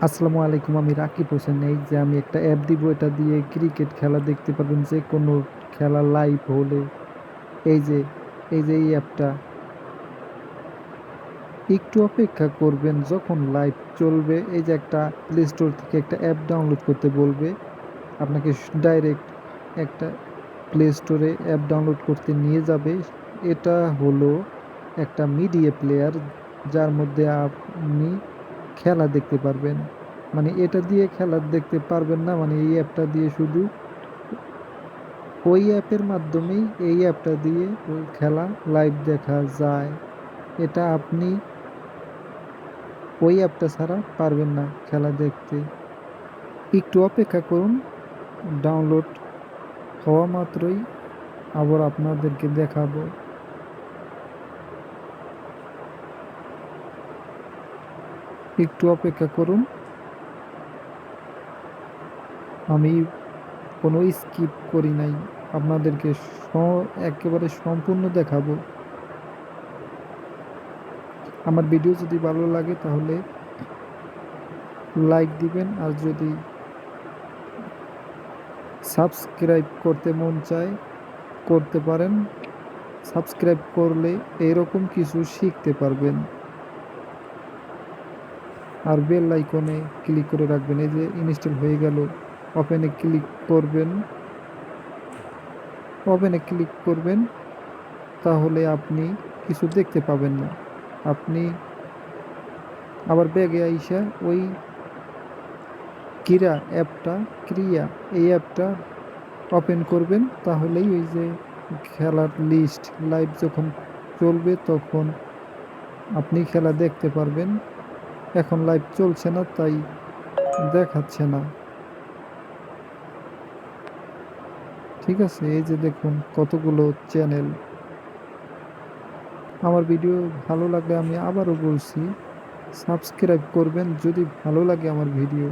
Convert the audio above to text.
আসসালামু আলাইকুম। আমি রাকিব হোসেন। এই যে আমি একটা অ্যাপ দিব, এটা দিয়ে ক্রিকেট খেলা দেখতে পারবেন, যে কোনো খেলা লাইভ হলে। এই যে এই অ্যাপটা, একটু অপেক্ষা করবেন যখন লাইভ চলবে। এই যে একটা প্লে স্টোর থেকে একটা অ্যাপ ডাউনলোড করতে বলবে আপনাকে, ডাইরেক্ট একটা প্লে স্টোরে অ্যাপ ডাউনলোড করতে নিয়ে যাবে। এটা হলো একটা মিডিয়া প্লেয়ার, যার মধ্যে আপনি খেলা দেখতে পারবেন। মানে এটা দিয়ে খেলা দেখতে পারবেন না, মানে এই অ্যাপটা দিয়ে শুধু ওই অ্যাপের মাধ্যমেই এই অ্যাপটা দিয়ে খেলা লাইভ দেখা যায়। এটা আপনি ওই অ্যাপটা ছাড়া পারবেন না খেলা দেখতে। একটু অপেক্ষা করুন, ডাউনলোড হওয়া মাত্রই আবার আপনাদেরকে দেখাবো। একটু অপেক্ষা করুন, আমি কোনো স্কিপ করি নাই, আপনাদেরকে একেবারে সম্পূর্ণ দেখাবো। আমার ভিডিও যদি ভালো লাগে তাহলে লাইক দিবেন, আর যদি সাবস্ক্রাইব করতে মন চায় করতে পারেন। সাবস্ক্রাইব করলে এরকম কিছু শিখতে পারবেন। আর বেল আইকনে ক্লিক করে রাখবেন। এই যে ইনস্টল হয়ে গেল, ওপেনে ক্লিক করবেন। ওপেনে ক্লিক করবেন, তাহলে আপনি কিছু দেখতে পাবেন না। আপনি আবার ব্যাগে আইসা ওই ক্রীড়া অ্যাপটা, ক্রিয়া এই অ্যাপটা ওপেন করবেন, তাহলেই ওই যে খেলার লিস্ট লাইভ যখন চলবে তখন আপনি খেলা দেখতে পারবেন। এখন লাইভ চলছে না, তাই দেখাচ্ছে না। ঠিক আছে, এই যে দেখুন কতগুলো চ্যানেল। আমার ভিডিও ভালো লাগলে আমি আবারও বলছি, সাবস্ক্রাইব করবেন যদি ভালো লাগে আমার ভিডিও।